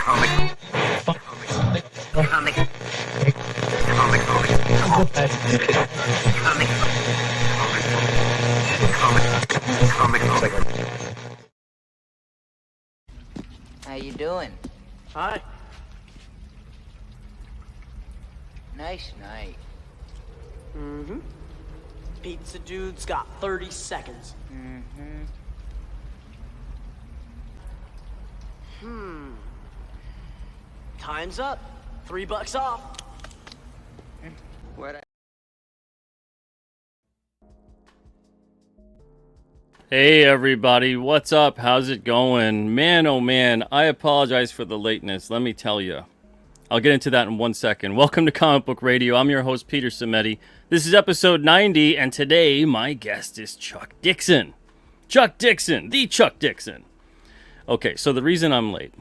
How you doing? Hi. Nice night. Mm-hmm. Pizza dude's got 30 seconds. Mm-hmm. Time's up. $3 off. What? Hey everybody, what's up? How's it going? Man, oh man, I apologize for the lateness, let me tell you. I'll get into that in 1 second. Welcome to Comic Book Radio. I'm your host, Peter Cimetti. This is episode 90, and today my guest is Chuck DIXON. Chuck DIXON, the Chuck DIXON. Okay, so the reason I'm late.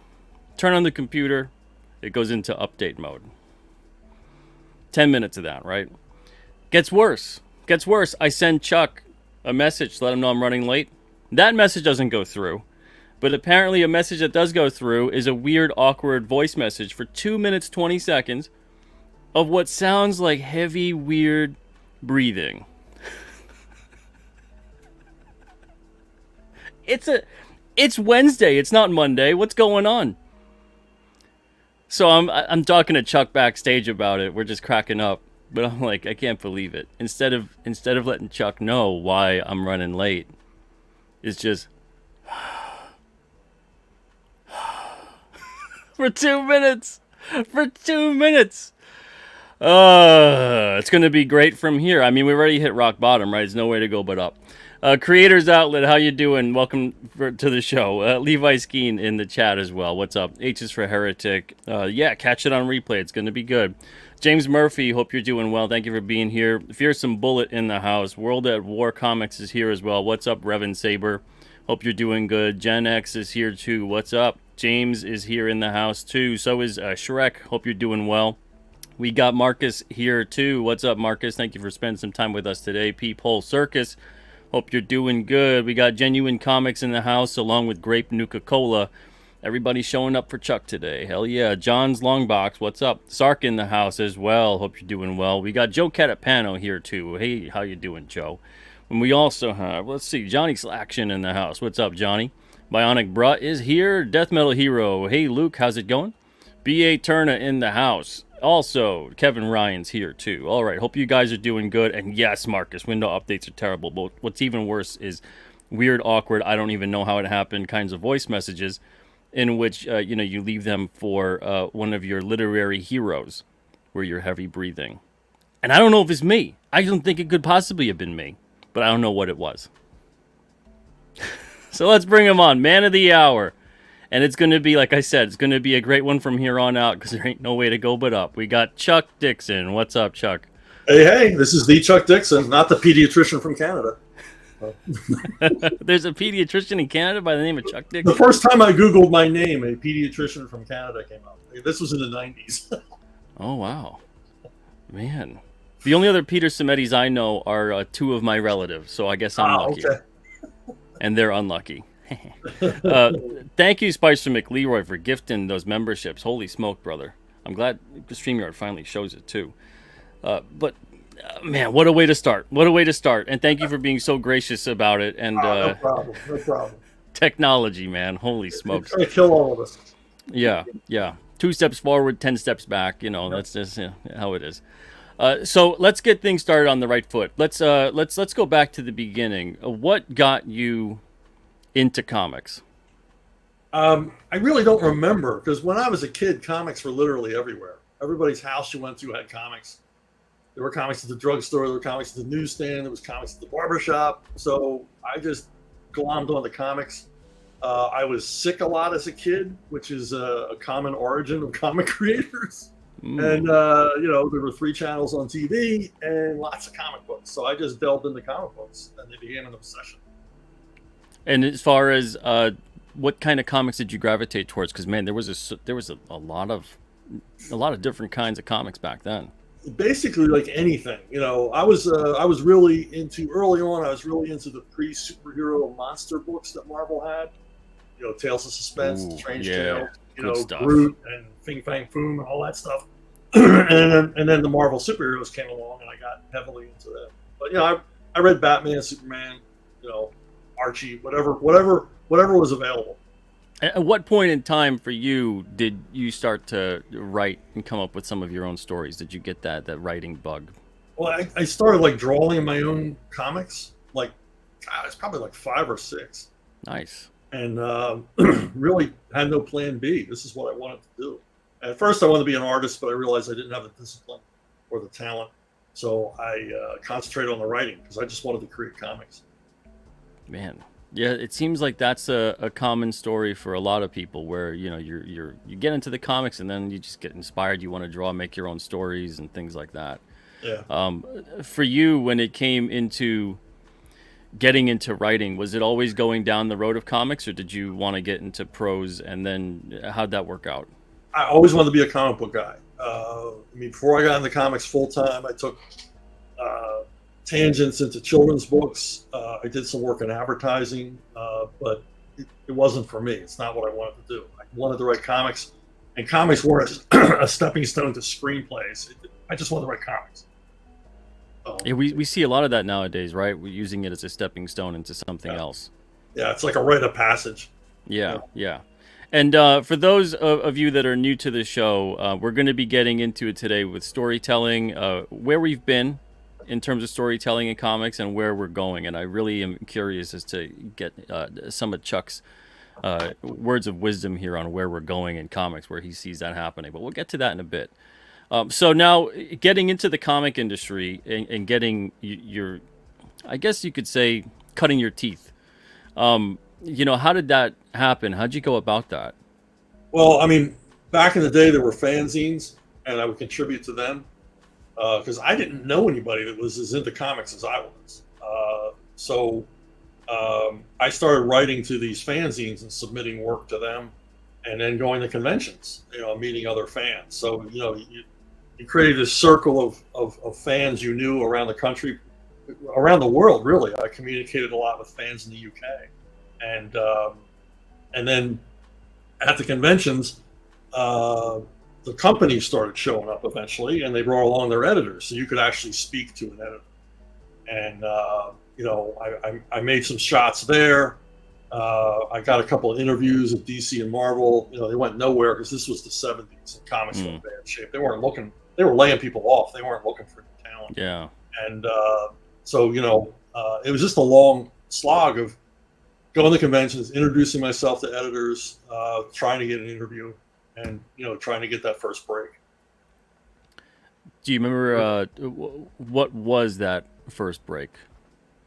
Turn on the computer, it goes into update mode. 10 minutes of that, right? Gets worse. I send Chuck a message to let him know I'm running late. That message doesn't go through. But apparently a message that does go through is a weird, awkward voice message for 2 minutes, 20 seconds of what sounds like heavy, weird breathing. It's Wednesday. It's not Monday. What's going on? So I'm talking to Chuck backstage about it. We're just cracking up. But I'm like, I can't believe it. Instead of letting Chuck know why I'm running late, it's just for 2 minutes. For 2 minutes. It's going to be great from here. I mean, we already hit rock bottom, right? There's no way to go but up. Creators Outlet, how you doing? Welcome to the show. Levi Skeen in the chat as well. What's up? H is for Heretic. Yeah, catch it on replay. It's going to be good. James Murphy, hope you're doing well. Thank you for being here. Fearsome Bullet in the house. World at War Comics is here as well. What's up, Revan Saber? Hope you're doing good. Gen X is here too. What's up? James is here in the house too. So is Shrek. Hope you're doing well. We got Marcus here too. What's up, Marcus? Thank you for spending some time with us today. Peephole Circus. Hope you're doing good. We got Genuine Comics in the house along with Grape Nuka-Cola. Everybody's showing up for Chuck today. Hell yeah. John's Longbox. What's up? Sark in the house as well. Hope you're doing well. We got Joe Catapano here too. Hey, how you doing, Joe? And we also have, let's see, Johnny Slaction in the house. What's up, Johnny? Bionic Brut is here. Death Metal Hero. Hey, Luke, how's it going? B.A. Turner in the house. Also, Kevin Ryan's here too. All right, hope you guys are doing good. And yes, Marcus, window updates are terrible. But what's even worse is weird, awkward, I don't even know how it happened kinds of voice messages in which, you leave them for one of your literary heroes where you're heavy breathing. And I don't know if it's me. I don't think it could possibly have been me. But I don't know what it was. So let's bring him on. Man of the hour. And it's going to be, like I said, it's going to be a great one from here on out because there ain't no way to go but up. We got Chuck DIXON. What's up, Chuck? Hey, this is the Chuck DIXON, not the pediatrician from Canada. There's a pediatrician in Canada by the name of Chuck DIXON? The first time I Googled my name, a pediatrician from Canada came up. This was in the 90s. Oh, wow. Man. The only other Peter Cimettis I know are two of my relatives, so I guess I'm lucky. Okay. And they're unlucky. Thank you, Spicer McLeroy, for gifting those memberships. Holy smoke, brother. I'm glad StreamYard finally shows it, too. But, man, what a way to start. What a way to start. And thank you for being so gracious about it. And no problem. No problem. Technology, man. Holy smokes. Trying to kill all of us. Yeah. 2 steps forward, 10 steps back. That's just how it is. So let's get things started on the right foot. Let's go back to the beginning. What got you into comics? I really don't remember because when I was a kid, comics were literally everywhere. Everybody's house you went to had comics. There were comics at the drugstore. There were comics at the newsstand. There was comics at the barbershop. So I just glommed on the comics. I was sick a lot as a kid, which is a common origin of comic creators. And, there were 3 channels on TV and lots of comic books. So I just delved into comic books and they became an obsession. And as far as what kind of comics did you gravitate towards? Because, man, there was a lot of different kinds of comics back then. Basically, like anything. I was really into, early on, I was really into the pre-superhero monster books that Marvel had. Tales of Suspense, Strange Tales. Good stuff. Groot and Fing Fang Foom and all that stuff. and then the Marvel superheroes came along, and I got heavily into them. But I read Batman, Superman, Archie, whatever was available. At what point in time for you did you start to write and come up with some of your own stories? Did you get that writing bug? Well, I started like drawing my own comics. Like, it's probably like 5 or 6. Nice. And really had no plan B. This is what I wanted to do. At first, I wanted to be an artist, but I realized I didn't have the discipline or the talent. So I concentrated on the writing because I just wanted to create comics. Man, yeah, it seems like that's a common story for a lot of people, where you get into the comics and then you just get inspired. You want to draw, make your own stories and things like that. Yeah. For you, when it came into getting into writing, was it always going down the road of comics, or did you want to get into prose? And then how'd that work out? I always wanted to be a comic book guy. Before I got into comics full time, I took tangents into children's books. I did some work in advertising, but it wasn't for me. It's not what I wanted to do. I wanted to write comics, and comics weren't a stepping stone to screenplays. I just wanted to write comics. Yeah, we see a lot of that nowadays, right? We're using it as a stepping stone into something else. Yeah, it's like a rite of passage. Yeah. And for those of you that are new to the show, we're going to be getting into it today with storytelling, where we've been in terms of storytelling in comics and where we're going. And I really am curious as to get some of Chuck's words of wisdom here on where we're going in comics, where he sees that happening. But we'll get to that in a bit. So now getting into the comic industry and getting your, I guess you could say, cutting your teeth. How did that happen? How'd you go about that? Well, back in the day, there were fanzines, and I would contribute to them because I didn't know anybody that was as into comics as I was. So I started writing to these fanzines and submitting work to them, and then going to conventions, meeting other fans. So, you created this circle of fans you knew around the country, around the world, really. I communicated a lot with fans in the UK. And then at the conventions, the companies started showing up eventually, and they brought along their editors, so you could actually speak to an editor. And I made some shots there. I got a couple of interviews at DC and Marvel. They went nowhere because this was the 70s, and comics were in bad shape. They weren't looking. They were laying people off. They weren't looking for new talent. Yeah. And so it was just a long slog of going to conventions, introducing myself to editors, trying to get an interview, and trying to get that first break. Do you remember what was that first break?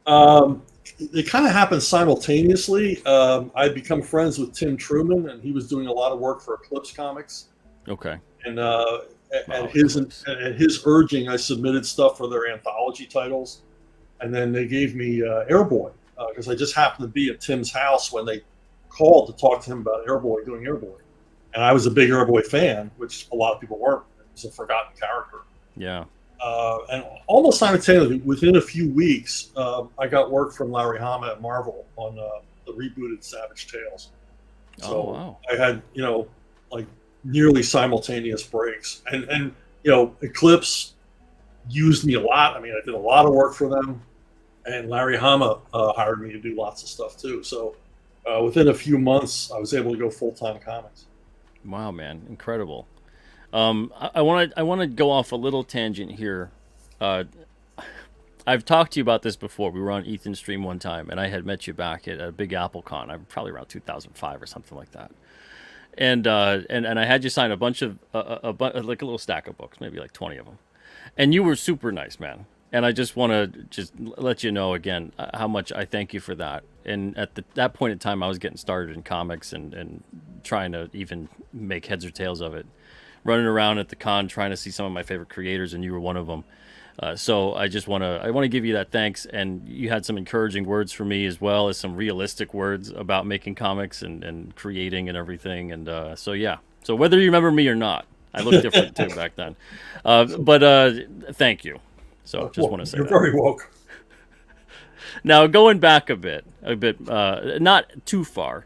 It kind of happened simultaneously. I'd become friends with Tim Truman, and he was doing a lot of work for Eclipse Comics. Okay. And at his urging, I submitted stuff for their anthology titles, and then they gave me Airboy. Because I just happened to be at Tim's house when they called to talk to him about doing Airboy. And I was a big Airboy fan, which a lot of people weren't. It was a forgotten character. Yeah. And almost simultaneously, within a few weeks, I got work from Larry Hama at Marvel on the rebooted Savage Tales. So wow. I had, like nearly simultaneous breaks. And Eclipse used me a lot. I did a lot of work for them. And Larry Hama hired me to do lots of stuff too. So within a few months, I was able to go full-time comics. Wow, man, incredible. I want to go off a little tangent here. I've talked to you about this before. We were on Ethan's stream one time, and I had met you back at a Big Apple Con. I'm probably around 2005 or something like that. And I had you sign a bunch of like a little stack of books, maybe like 20 of them. And you were super nice, man. And I just want to just let you know again how much I thank you for that. And at that point in time, I was getting started in comics and trying to even make heads or tails of it. Running around at the con trying to see some of my favorite creators, and you were one of them. So I just want to give you that thanks. And you had some encouraging words for me, as well as some realistic words about making comics and creating and everything. And so yeah. So whether you remember me or not, I looked different too back then. But thank you. So just want to say you're very welcome. Now going back a bit, not too far.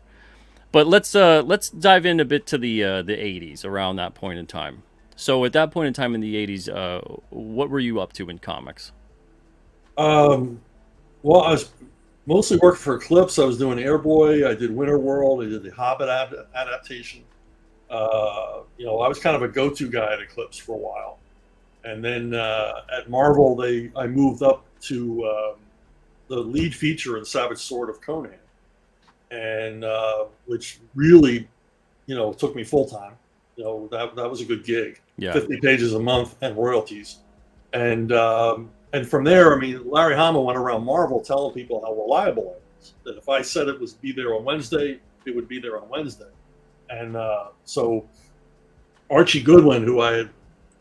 But let's dive in a bit to the '80s, around that point in time. So at that point in time in the '80s, what were you up to in comics? Well, I was mostly working for Eclipse. I was doing Airboy. I did Winter World. I did the Hobbit adaptation. I was kind of a go-to guy at Eclipse for a while, and then at Marvel, I moved up to the lead feature in Savage Sword of Conan, and which really, took me full time. That was a good gig. Yeah. 50 pages a month and royalties, and from there, I mean, Larry Hama went around Marvel telling people how reliable I was. That if I said it was be there on Wednesday, it would be there on Wednesday. And so Archie Goodwin, who I had,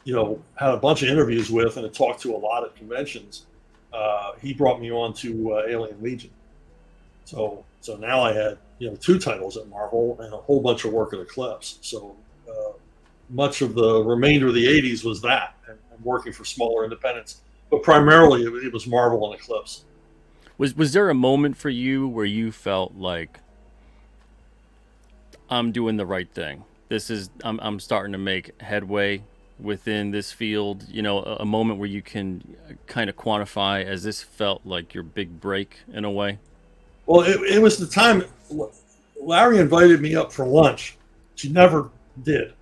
had a bunch of interviews with and had talked to a lot at conventions, he brought me on to Alien Legion. So now I had, 2 titles at Marvel and a whole bunch of work at Eclipse. So much of the remainder of the 80s was that, and working for smaller independents. But primarily, it was Marvel and Eclipse. Was there a moment for you where you felt like, I'm doing the right thing? I'm starting to make headway within this field. A moment where you can kind of quantify as this felt like your big break in a way. Well, it was the time Larry invited me up for lunch. She never did.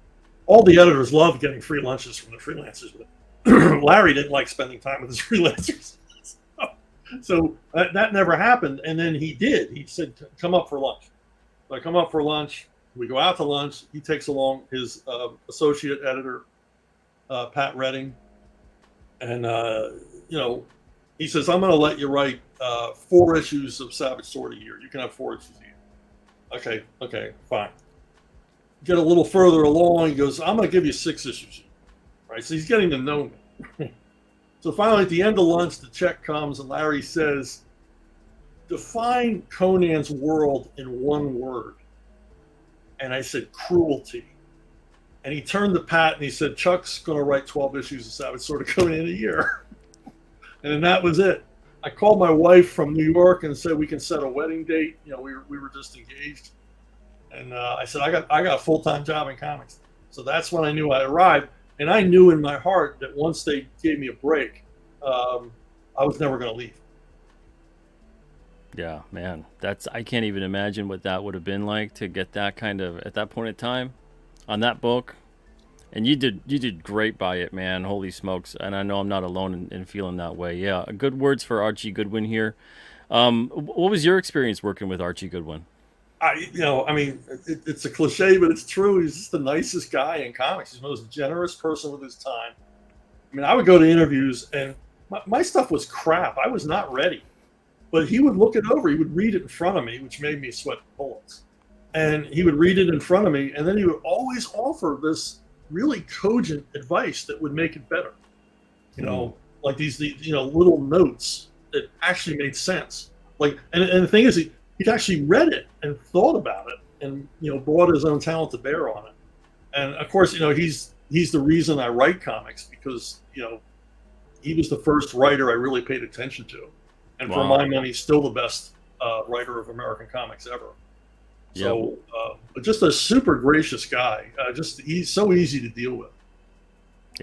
All the editors loved getting free lunches from the freelancers, but Larry didn't like spending time with his freelancers. So that never happened. And then he did. He said, come up for lunch. So I come up for lunch. We go out to lunch. He takes along his associate editor, Pat Redding. And, he says, I'm going to let you write 4 issues of Savage Sword a year. You can have 4 issues a year. Okay, fine. Get a little further along. He goes, I'm going to give you 6 issues. Right, so he's getting to know me. So finally, at the end of lunch, the check comes, and Larry says, define Conan's world in 1 word. And I said, cruelty. And he turned to Pat and he said, Chuck's going to write 12 issues of Savage Sword of Conan a year. And then that was it. I called my wife from New York and said, we can set a wedding date. We were just engaged. And I said, I got a full-time job in comics. So that's when I knew I arrived. And I knew in my heart that once they gave me a break, I was never going to leave. Yeah, man, I can't even imagine what that would have been like to get that kind of, at that point in time, on that book. And you did great by it, man. Holy smokes! And I know I'm not alone in feeling that way. Yeah, good words for Archie Goodwin here. What was your experience working with Archie Goodwin? It's a cliche, but it's true. He's just the nicest guy in comics. He's the most generous person with his time. I mean, I would go to interviews and my stuff was crap. I was not ready, but he would look it over. He would read it in front of me, which made me sweat bullets. And he would read it in front of me, and then he would always offer this really cogent advice that would make it better. Like these little notes that actually made sense. Like, and the thing is, he'd actually read it and thought about it, and brought his own talent to bear on it. And of course, he's the reason I write comics, because he was the first writer I really paid attention to, and for my money, still the best writer of American comics ever. So, just a super gracious guy. He's so easy to deal with.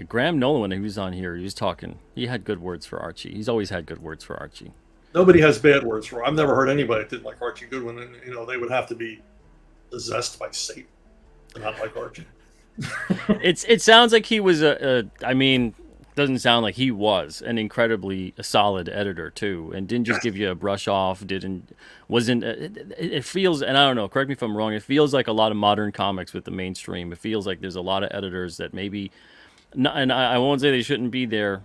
Graham Nolan, when he was on here, he was talking. He had good words for Archie. He's always had good words for Archie. Nobody has bad words for him. I've never heard anybody that didn't like Archie Goodwin, and they would have to be possessed by Satan to not like Archie. It sounds like he was doesn't sound like he was an incredibly solid editor too, and didn't just give you a brush off. It feels, and I don't know, correct me if I'm wrong, it feels like a lot of modern comics with the mainstream. It feels like there's a lot of editors that maybe, and I won't say they shouldn't be there,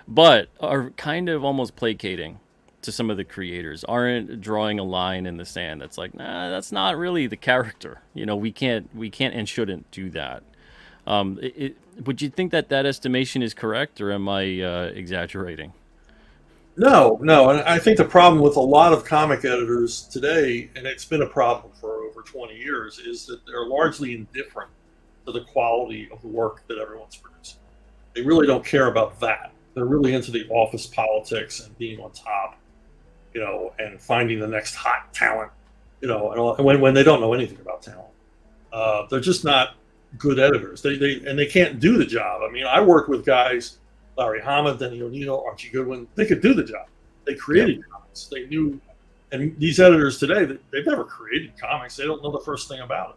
but are kind of almost placating to some of the creators, aren't drawing a line in the sand that's like, nah, that's not really the character. We can't and shouldn't do that. Would you think that estimation is correct, or am I exaggerating? No, and I think the problem with a lot of comic editors today, and it's been a problem for over 20 years, is that they're largely indifferent to the quality of the work that everyone's producing. They really don't care about that. They're really into the office politics and being on top, and finding the next hot talent, you know, and when they don't know anything about talent. They're just not good editors. They can't do the job. I mean, I work with guys, Larry Hama, Denny O'Neil, Archie Goodwin. They could do the job. They created comics. They knew. And these editors today, they've never created comics. They don't know the first thing about it.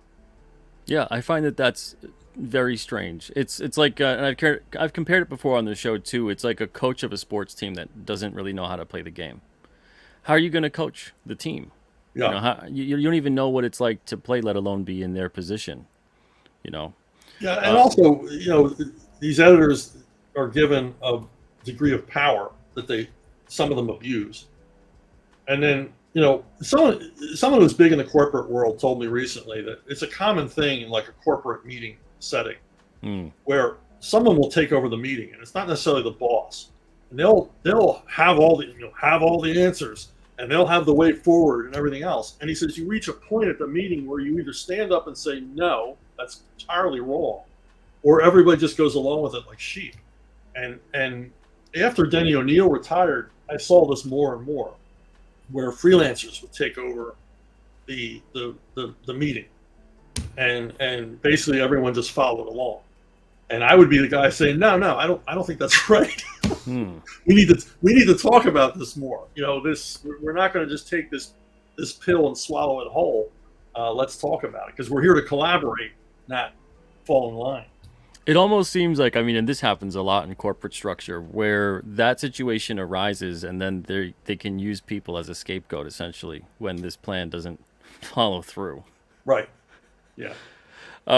Yeah, I find that that's very strange. It's like, and I've compared it before on the show too. It's like a coach of a sports team that doesn't really know how to play the game. How are you going to coach the team? Yeah. You know, you don't even know what it's like to play, let alone be in their position. You know. Yeah, and also, you know, these editors are given a degree of power that some of them abuse. And then, you know, someone who's big in the corporate world told me recently that it's a common thing in like a corporate meeting setting where someone will take over the meeting, and it's not necessarily the boss, and they'll have all the answers, and they'll have the way forward and everything else. And he says you reach a point at the meeting where you either stand up and say no, that's entirely wrong, or everybody just goes along with it like sheep. And after Denny O'Neil retired, I saw this more and more, where freelancers would take over the meeting, and basically everyone just followed along. And I would be the guy saying, no, I don't think that's right. We need to talk about this more. You know, we're not going to just take this pill and swallow it whole. Let's talk about it, because we're here to collaborate, not fall in line. It almost seems like, I mean, and this happens a lot in corporate structure, where that situation arises and then they can use people as a scapegoat, essentially, when this plan doesn't follow through. Right. Yeah.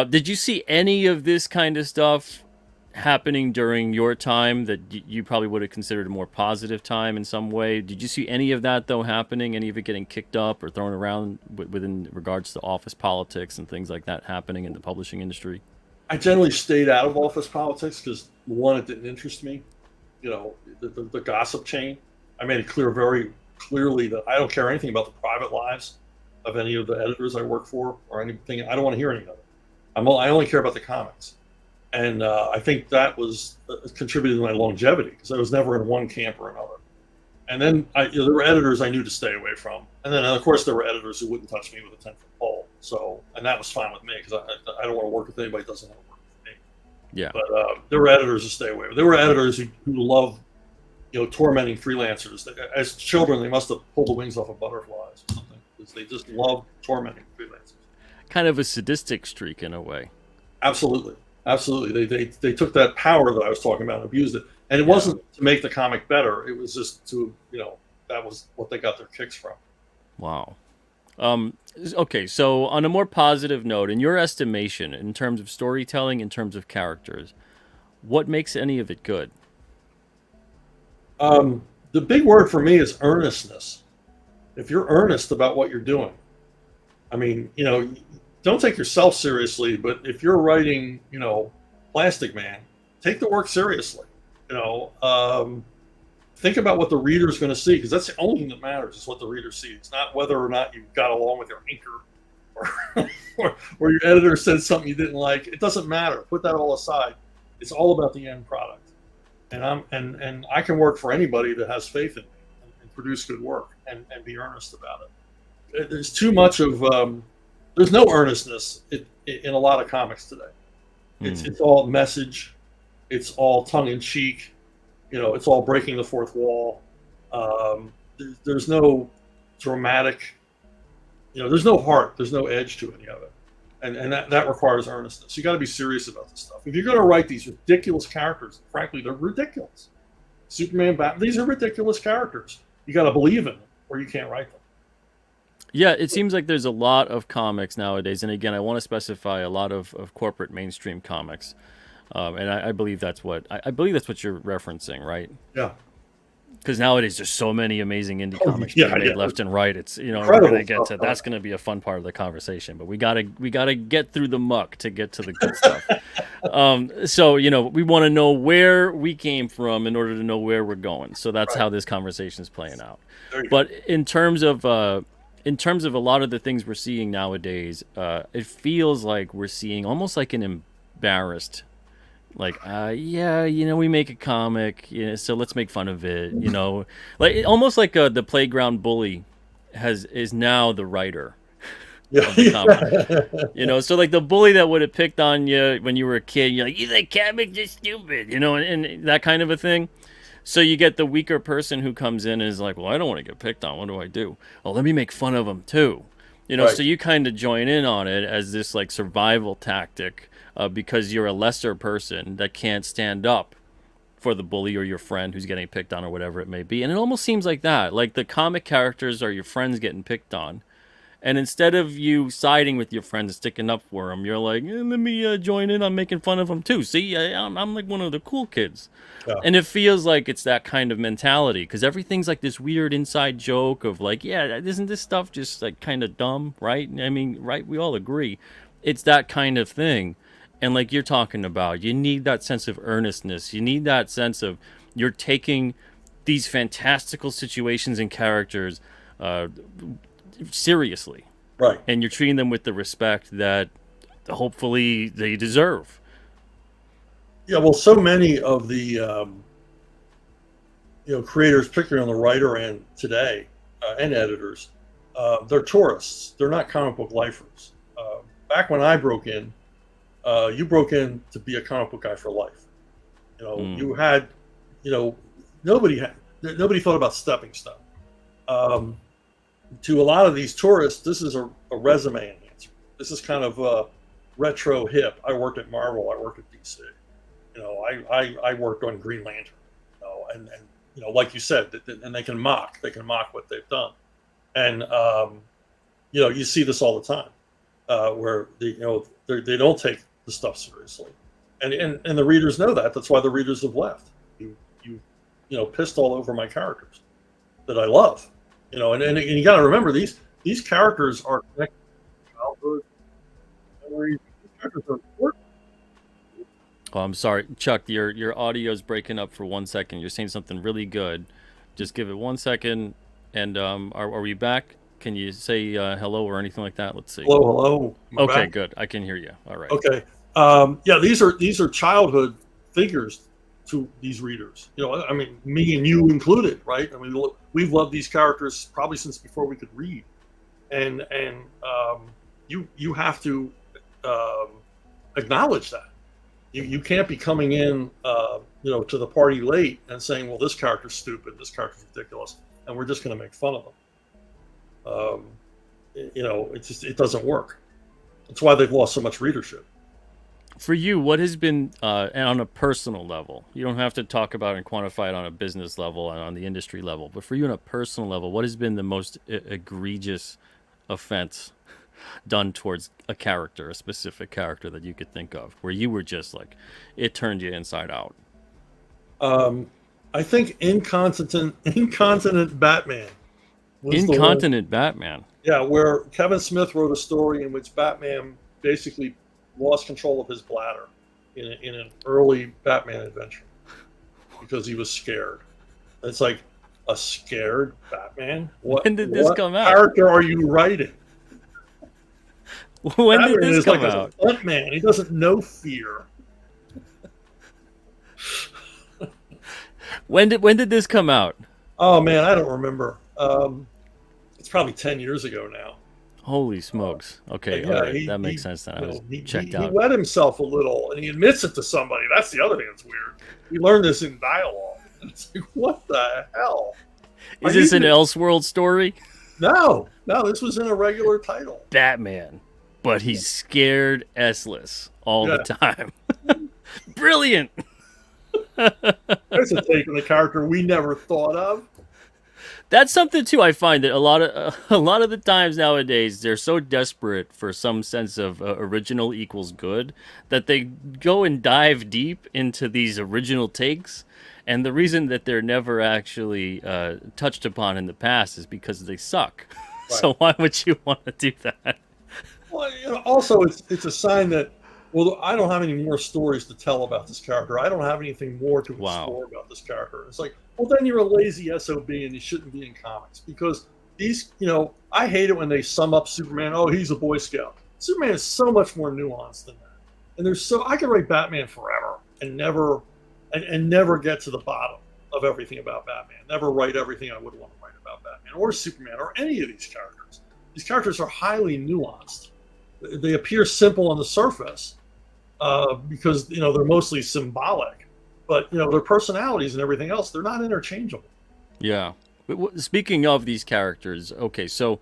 Did you see any of this kind of stuff happening during your time that you probably would have considered a more positive time in some way? Did you see any of that, though, happening? Any of it getting kicked up or thrown around within regards to office politics and things like that happening in the publishing industry? I generally stayed out of office politics because, one, it didn't interest me. You know, the gossip chain. I made it clear very clearly that I don't care anything about the private lives of any of the editors I work for or anything. I don't want to hear any of it. I only care about the comics. And I think that was contributed to my longevity, because I was never in one camp or another. And then there were editors I knew to stay away from. And then, of course, there were editors who wouldn't touch me with a 10-foot pole. So, and that was fine with me, because I don't want to work with anybody that doesn't want to work with me. Yeah. But there were editors to stay away from. There were editors who love, you know, tormenting freelancers. As children, they must have pulled the wings off of butterflies or something, because they just love tormenting freelancers. Kind of a sadistic streak in a way. Absolutely. They took that power that I was talking about and abused it. And it wasn't to make the comic better. It was just to, you know, that was what they got their kicks from. Wow. Okay, so on a more positive note, in your estimation, in terms of storytelling, in terms of characters, what makes any of it good? The big word for me is earnestness. If you're earnest about what you're doing, I mean, you know, don't take yourself seriously, but if you're writing, you know, Plastic Man, take the work seriously. You know, think about what the reader's going to see, because that's the only thing that matters, is what the reader sees, not whether or not you got along with your inker or your editor said something you didn't like. It doesn't matter. Put that all aside. It's all about the end product. And I can work for anybody that has faith in me and produce good work and be earnest about it. There's too much of there's no earnestness in a lot of comics today. It's all message. It's all tongue in cheek. You know, it's all breaking the fourth wall. There's no dramatic, you know, there's no heart. There's no edge to any of it. And that requires earnestness. You got to be serious about this stuff. If you're going to write these ridiculous characters, frankly, they're ridiculous. Superman, Batman, these are ridiculous characters. You got to believe in them, or you can't write them. Yeah, it seems like there's a lot of comics nowadays, and again, I want to specify a lot of corporate mainstream comics, and I believe that's what you're referencing, right? Yeah. Because nowadays there's so many amazing indie comics being made left and right. It's, you know, Incredible we're gonna get to that's gonna be a fun part of the conversation, but we gotta get through the muck to get to the good stuff. So, you know, we want to know where we came from in order to know where we're going. So that's how this conversation is playing out. But in terms of a lot of the things we're seeing nowadays, it feels like we're seeing almost like an embarrassed, like, yeah, you know, we make a comic, so let's make fun of it, you know, like almost like the playground bully is now the writer. Yeah. of the comic. You know, so like the bully that would have picked on you when you were a kid, you're like, you like comics are stupid, you know, and that kind of a thing. So you get the weaker person who comes in and is like, well, I don't want to get picked on. What do I do? Oh, let me make fun of them too. You know, Right. so you kind of join in on it as this like survival tactic because you're a lesser person that can't stand up for the bully or your friend who's getting picked on or whatever it may be. And it almost seems like that. Like the comic characters are your friends getting picked on. And instead of you siding with your friends and sticking up for them, you're like, let me join in on making fun of them too. See, I'm like one of the cool kids. Yeah. And it feels like it's that kind of mentality because everything's like this weird inside joke of like, yeah, isn't this stuff just like kind of dumb, right? I mean, right? We all agree. It's that kind of thing. And like you're talking about, you need that sense of earnestness. You need that sense of you're taking these fantastical situations and characters seriously. Right. And you're treating them with the respect that hopefully they deserve. Yeah. Well, so many of the creators, particularly on the writer end today, and editors, they're tourists. They're not comic book lifers. Back when I broke in, you broke in to be a comic book guy for life. You know, you had, nobody thought about stepping stone. To a lot of these tourists, this is a resume enhancer. This is kind of retro hip. I worked at Marvel. I worked at DC. You know, I worked on Green Lantern. You know, and like you said, and they can mock what they've done. And you see this all the time, where they don't take the stuff seriously, and the readers know that. That's why the readers have left. You pissed all over my characters that I love. You know, and you got to remember these characters are connected to childhood memories. These characters are important. Oh, I'm sorry, Chuck. Your audio is breaking up for 1 second. You're saying something really good. Just give it 1 second. And are we back? Can you say hello or anything like that? Let's see. Hello. Okay, back? good. I can hear you. All right. Okay. Yeah, these are childhood figures to these readers. You know, I mean, me and you included, right? I mean, we've loved these characters probably since before we could read, and you have to acknowledge that. You can't be coming in, to the party late and saying, well, this character's stupid, this character's ridiculous, and we're just going to make fun of them. It doesn't work. That's why they've lost so much readership. For you, what has been on a personal level? You don't have to talk about and quantify it on a business level and on the industry level, but for you on a personal level, what has been the most egregious offense done towards a character, a specific character that you could think of, where you were just like, it turned you inside out? I think incontinent Batman. Incontinent Batman. Yeah, where Kevin Smith wrote a story in which Batman basically lost control of his bladder in an early Batman adventure because he was scared. It's like, a scared Batman? When did this come out? What character are you writing? When Batman did this come like out? A stunt man. He doesn't know fear. When did this come out? Oh man, I don't remember. It's probably 10 years ago now. Holy smokes. Okay, Yeah, all right. That makes sense then. I was checked out. He wet himself a little, and he admits it to somebody. That's the other thing that's weird. We learned this in dialogue. It's like, what the hell? Is this an Elseworld story? No, this was in a regular title. Batman, but he's scared S-less all the time. Brilliant. There's a take on the character we never thought of. That's something too. I find that a lot of the times nowadays they're so desperate for some sense of original equals good that they go and dive deep into these original takes, and the reason that they're never actually touched upon in the past is because they suck. Right. So why would you want to do that? Well, also it's a sign that, well, I don't have any more stories to tell about this character. I don't have anything more to explore about this character. It's like, well, then you're a lazy SOB and you shouldn't be in comics, because these, I hate it when they sum up Superman. Oh, he's a Boy Scout. Superman is so much more nuanced than that. And I could write Batman forever and never get to the bottom of everything about Batman. Never write everything I would want to write about Batman or Superman or any of these characters. these characters are highly nuanced. They appear simple on the surface because they're mostly symbolic, but their personalities and everything else, they're not interchangeable. Yeah. Speaking of these characters, okay, so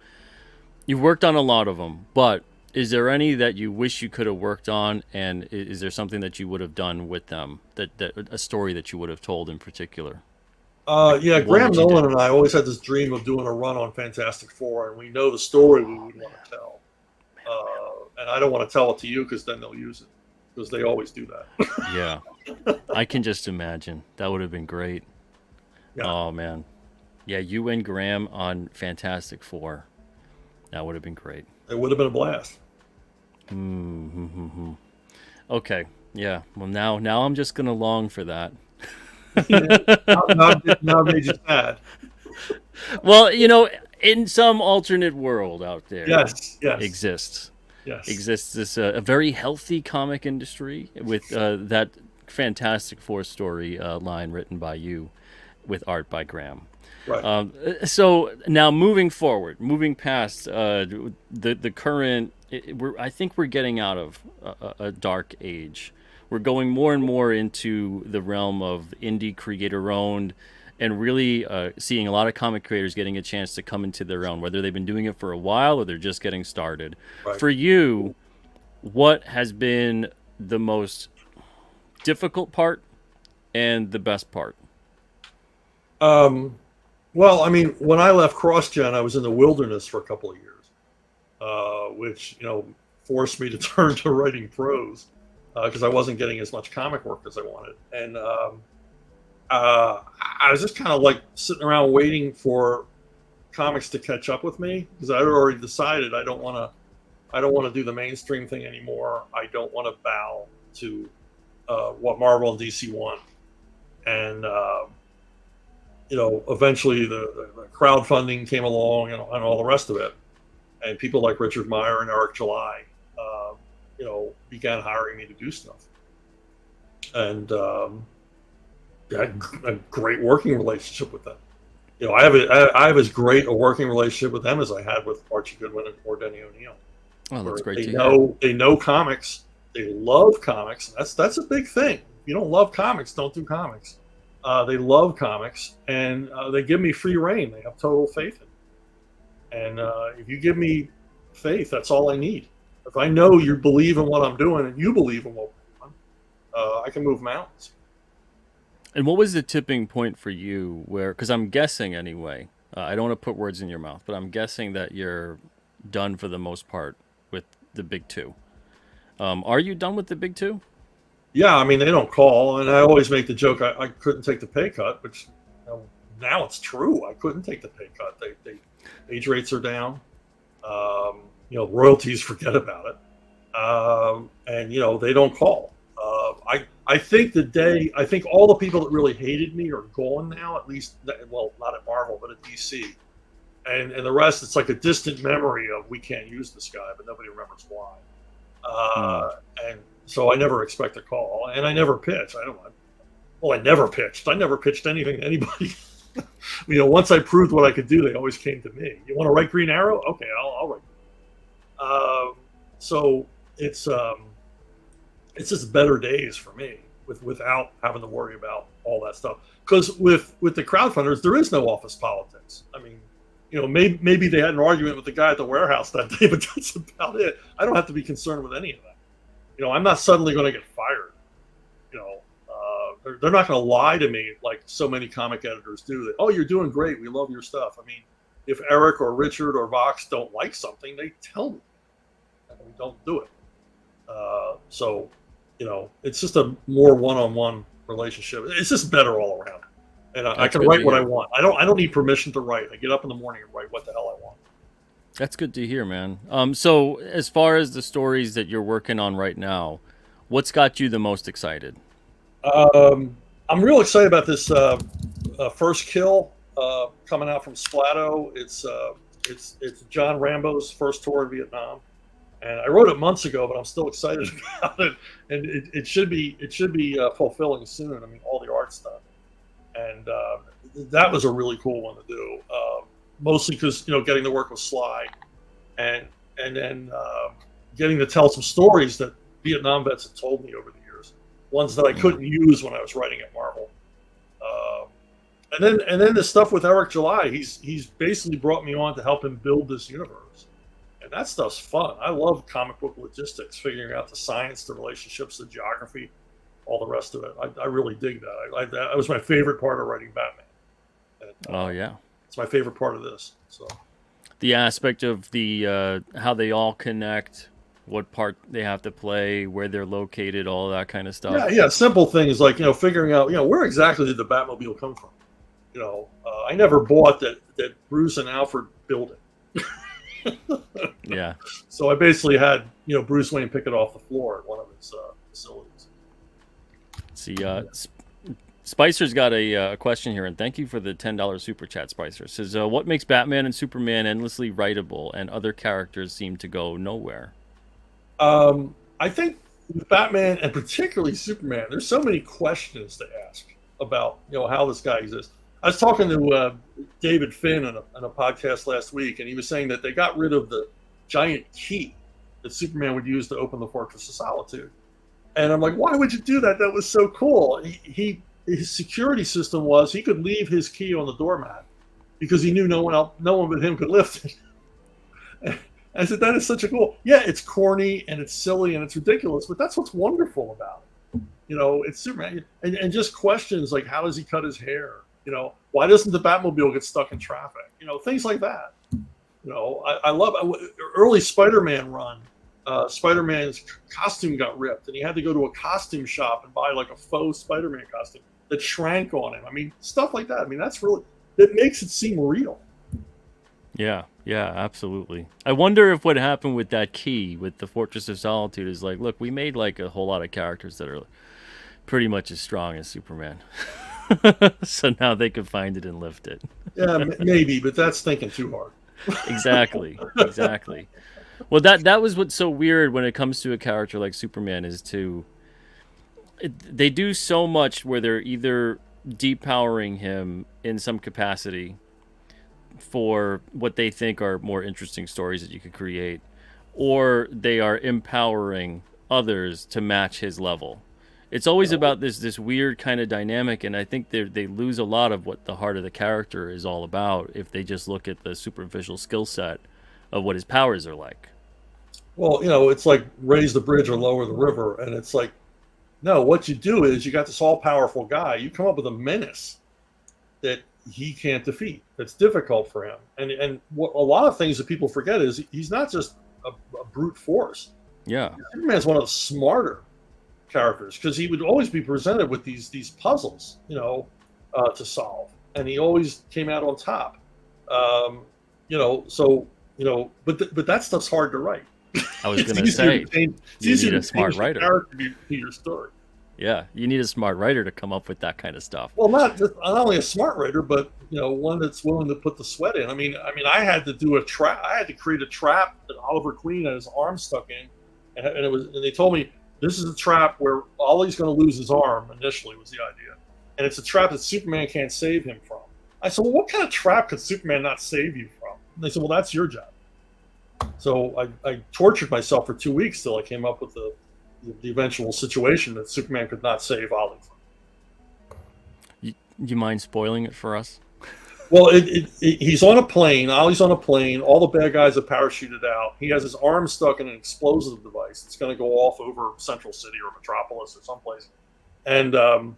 you've worked on a lot of them, but is there any that you wish you could have worked on, and is there something that you would have done with them, that a story that you would have told in particular? Yeah, Graham Nolan and I always had this dream of doing a run on Fantastic Four, and we know the story we would want to tell. And I don't want to tell it to you because then they'll use it, because they always do that. Yeah. I can just imagine. That would have been great. Yeah. Oh, man. Yeah, you and Graham on Fantastic Four. That would have been great. It would have been a blast. Mm-hmm. Okay. Yeah. Well, now I'm just going to long for that. Now it made you sad. Well, in some alternate world out there, yes, exists. Yes. Exists this a very healthy comic industry with that Fantastic Four story line written by you, with art by Graham. Right. So now moving forward, moving past the current, I think we're getting out of a dark age. We're going more and more into the realm of indie creator-owned, and really seeing a lot of comic creators getting a chance to come into their own, whether they've been doing it for a while or they're just getting started. Right. For you, what has been the most difficult part and the best part? Well, I mean, when I left CrossGen, I was in the wilderness for a couple of years, which forced me to turn to writing prose because I wasn't getting as much comic work as I wanted, and I was just kind of like sitting around waiting for comics to catch up with me, because I had already decided I don't want to do the mainstream thing anymore. I don't want to bow to what Marvel and DC want, and eventually the crowdfunding came along and all the rest of it, and people like Richard Meyer and Eric July, began hiring me to do stuff, and I had a great working relationship with them. I have as great a working relationship with them as I had with Archie Goodwin and Denny O'Neil. Oh, that's great to hear. They know comics. They love comics. That's a big thing. If you don't love comics, don't do comics. They love comics, and they give me free reign. They have total faith in me. And if you give me faith, that's all I need. If I know you believe in what I'm doing and you believe in what I'm doing, I can move mountains. And what was the tipping point for you where, because I'm guessing anyway, I don't want to put words in your mouth, but I'm guessing that you're done for the most part with the big two. Are you done with the big two? Yeah, I mean, they don't call, and I always make the joke I couldn't take the pay cut, which now it's true. I couldn't take the pay cut. They age rates are down. Royalties, forget about it. And they don't call. I think all the people that really hated me are gone now, at least, well, not at Marvel, but at DC. And the rest, it's like a distant memory of, we can't use this guy, but nobody remembers why. And so I never expect a call, and I never pitch. I never pitched. I never pitched anything to anybody. Once I proved what I could do, they always came to me. You want to write Green Arrow? Okay, I'll write. So it's just better days for me without having to worry about all that stuff. Because with the crowdfunders, there is no office politics. I mean, maybe they had an argument with the guy at the warehouse that day, but that's about it. I don't have to be concerned with any of that. I'm not suddenly going to get fired. They're not going to lie to me like so many comic editors do. That, oh, you're doing great. We love your stuff. I mean, if Eric or Richard or Vox don't like something, they tell me, and we don't do it. So, it's just a more one-on-one relationship. It's just better all around. And I can write what I want. I don't need permission to write. I get up in the morning and write what the hell I want. That's good to hear, man. So as far as the stories that you're working on right now, what's got you the most excited? I'm real excited about this First Kill coming out from Splato. It's John Rambo's first tour in Vietnam, and I wrote it months ago, but I'm still excited about it. And it should be fulfilling soon. I mean, all the art stuff, and that was a really cool one to do. Mostly because getting to work with Sly and then getting to tell some stories that Vietnam vets had told me over the years, ones that I couldn't use when I was writing at Marvel. And then the stuff with Eric July, he's basically brought me on to help him build this universe, and that stuff's fun. I love comic book logistics, figuring out the science, the relationships, the geography, all the rest of it. I really dig that. That was my favorite part of writing Batman. And, Oh yeah, it's my favorite part of this. So the aspect of the how they all connect, what part they have to play, where they're located, all that kind of stuff. yeah, simple things like figuring out where exactly did the Batmobile come from. I never bought that Bruce and Alfred built it. Yeah. So I basically had Bruce Wayne pick it off the floor at one of his facilities. See, Spicer's got a question here, and thank you for the $10 super chat. Spicer says, "What makes Batman and Superman endlessly writable, and other characters seem to go nowhere?" I think with Batman and particularly Superman, there's so many questions to ask about how this guy exists. I was talking to David Finn on a podcast last week, and he was saying that they got rid of the giant key that Superman would use to open the Fortress of Solitude. And I'm like, why would you do that? That was so cool. His security system was he could leave his key on the doormat because he knew no one but him could lift it. I said, that is such a cool. Yeah, it's corny and it's silly and it's ridiculous, but that's what's wonderful about it. It's Superman. And just questions like, how does he cut his hair? Why doesn't the Batmobile get stuck in traffic? Things like that. I love early Spider-Man run. Spider-Man's costume got ripped, and he had to go to a costume shop and buy like a faux Spider-Man costume that shrank on him. I mean, stuff like that. I mean, that makes it seem real. Yeah, absolutely. I wonder if what happened with that key with the Fortress of Solitude is like, look, we made like a whole lot of characters that are pretty much as strong as Superman. So now they can find it and lift it. Yeah, maybe, but that's thinking too hard. Exactly. Well, that was what's so weird when it comes to a character like Superman is they do so much where they're either depowering him in some capacity for what they think are more interesting stories that you could create, or they are empowering others to match his level. It's always about this weird kind of dynamic, and I think they lose a lot of what the heart of the character is all about if they just look at the superficial skill set of what his powers are like. Well, it's like raise the bridge or lower the river, and it's like, no, what you do is you got this all-powerful guy, you come up with a menace that he can't defeat, that's difficult for him. And what a lot of things that people forget is he's not just a brute force. Yeah. Superman's one of the smarter characters because he would always be presented with these puzzles, to solve, and he always came out on top. But that stuff's hard to write. I was going to say, you need a smart writer to your story. Yeah, you need a smart writer to come up with that kind of stuff. Well, not only a smart writer, but one that's willing to put the sweat in. I mean, I had to do a trap. I had to create a trap that Oliver Queen had his arm stuck in, and they told me, this is a trap where Ollie's going to lose his arm initially was the idea. And it's a trap that Superman can't save him from. I said, well, what kind of trap could Superman not save you from? And they said, well, that's your job. So I tortured myself for 2 weeks till I came up with the eventual situation that Superman could not save Ollie from. You mind spoiling it for us? Well, he's on a plane. Ollie's on a plane. All the bad guys are parachuted out. He has his arm stuck in an explosive device that's going to go off over Central City or Metropolis or someplace. And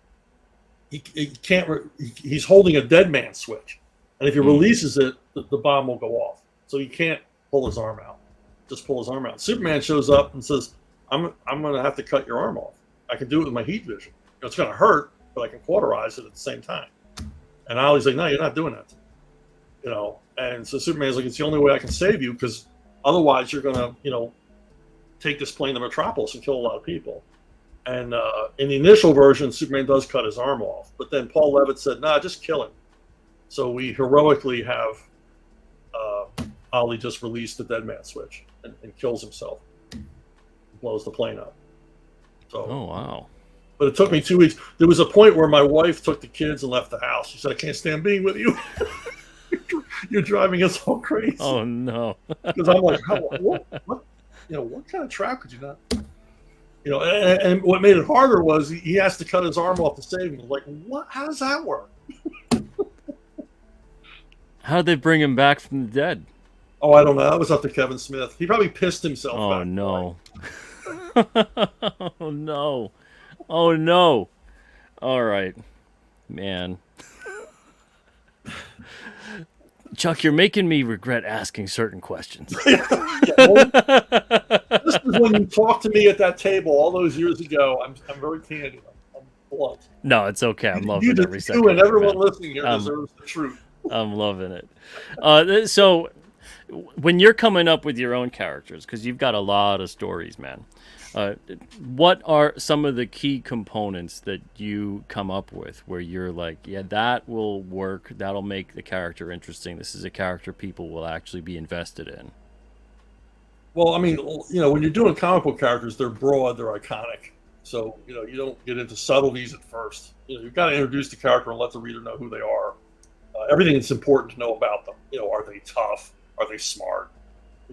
he can't. He's holding a dead man switch, and if he releases it, the bomb will go off. So he can't pull his arm out. Just pull his arm out. Superman shows up and says, "I'm going to have to cut your arm off. I can do it with my heat vision. It's going to hurt, but I can cauterize it at the same time." And Ollie's like, no, you're not doing that. And so Superman's like, it's the only way I can save you because otherwise you're going to, take this plane to Metropolis and kill a lot of people. And in the initial version, Superman does cut his arm off. But then Paul Levitt said, nah, just kill him. So we heroically have Ollie just release the dead man switch and kills himself. Blows the plane up. So, oh, wow. But it took me 2 weeks. There was a point where my wife took the kids and left the house. She said, I can't stand being with you. You're driving us all crazy. Oh no. Because I'm like, what, what kind of trap could you not? And what made it harder was he has to cut his arm off to save him. Like, what? How does that work? How did they bring him back from the dead? Oh, I don't know. That was up to Kevin Smith. He probably pissed himself. Oh no. Oh no. Oh no. All right, man. Chuck, you're making me regret asking certain questions. This is when you talked to me at that table all those years ago. I'm very candid. I'm blunt. No, it's okay. I'm loving You every second. You and everyone man. listening here deserves the truth. I'm loving it. So, when you're coming up with your own characters, because you've got a lot of stories, man, what are some of the key components that you come up with where you're like, yeah, that will work, that'll make the character interesting, this is a character people will actually be invested in? Well, I mean, when you're doing comic book characters, they're broad, they're iconic. So, you don't get into subtleties at first. You've got to introduce the character and let the reader know who they are. Everything that's important to know about them. Are they tough? Are they smart?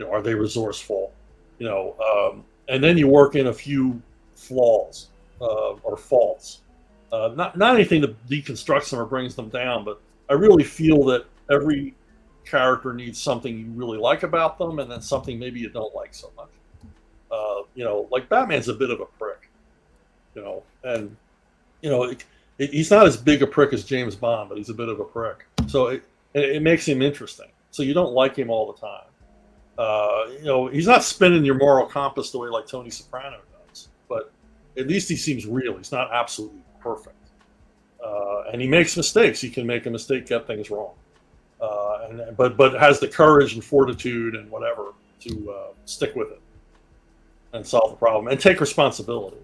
Are they resourceful? And then you work in a few flaws or faults. Not anything that deconstructs them or brings them down, but I really feel that every character needs something you really like about them, and then something maybe you don't like so much. Like Batman's a bit of a prick, and he's not as big a prick as James Bond, but he's a bit of a prick. So it makes him interesting. So you don't like him all the time. He's not spinning your moral compass the way like Tony Soprano does, but at least he seems real. He's not absolutely perfect. And he makes mistakes. He can make a mistake, get things wrong. But has the courage and fortitude and whatever to stick with it and solve the problem and take responsibility.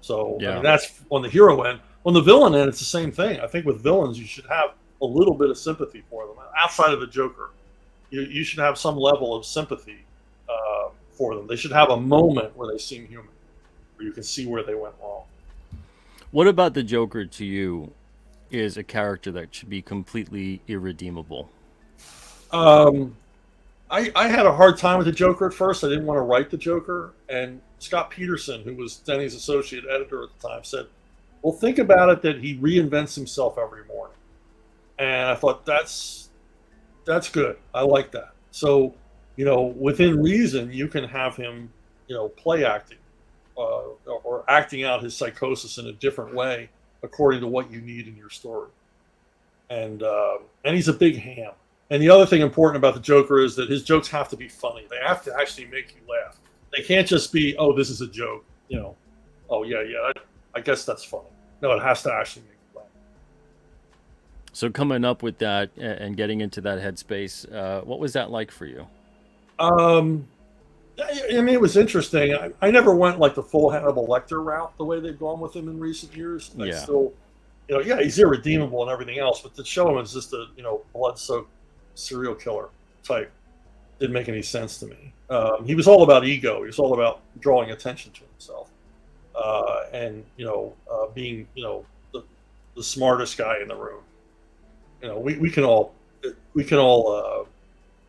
So yeah. I mean, that's on the hero end. On the villain end, it's the same thing. I think with villains, you should have a little bit of sympathy for them. Outside of the Joker, you should have some level of sympathy for them. They should have a moment where they seem human, where you can see where they went wrong. What about the Joker to you is a character that should be completely irredeemable? I had a hard time with the Joker at first. I didn't want to write the Joker. And Scott Peterson, who was Denny's associate editor at the time, said, well, think about it that he reinvents himself every morning. And I thought, that's good. I like that. So, within reason, you can have him, play acting or acting out his psychosis in a different way according to what you need in your story. And he's a big ham. And the other thing important about the Joker is that his jokes have to be funny. They have to actually make you laugh. They can't just be, oh, this is a joke. Oh, yeah, I guess that's funny. No, it has to actually make you laugh. So coming up with that and getting into that headspace, what was that like for you? I mean, it was interesting. I never went like the full Hannibal Lecter route the way they've gone with him in recent years. Yeah. Still, he's irredeemable and everything else, but to show him as just a, blood-soaked serial killer type didn't make any sense to me. He was all about ego. He was all about drawing attention to himself, and being the smartest guy in the room. We can all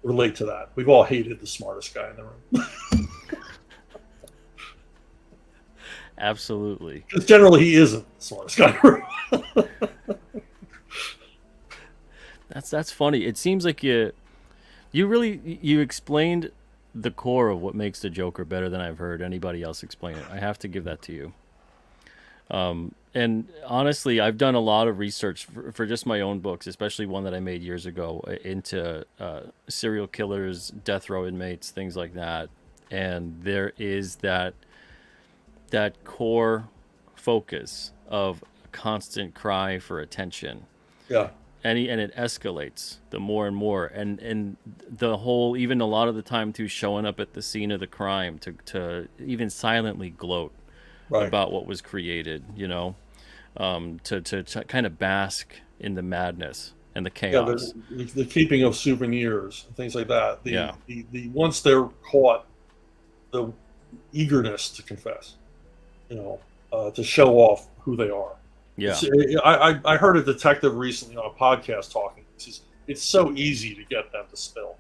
relate to that. We've all hated the smartest guy in the room. Absolutely. Because generally he isn't the smartest guy in the room. That's funny. It seems like you explained the core of what makes the Joker better than I've heard anybody else explain it. I have to give that to you. And honestly, I've done a lot of research for just my own books, especially one that I made years ago into serial killers, death row inmates, things like that. And there is that core focus of a constant cry for attention. Yeah. And it escalates the more and more. And the whole, even a lot of the time too, showing up at the scene of the crime to even silently gloat. Right. About what was created, to kind of bask in the madness and the chaos. Yeah, the keeping of souvenirs and things like that. The once they're caught, the eagerness to confess, to show off who they are. Yeah. I heard a detective recently on a podcast talking. He says, it's so easy to get them to spill.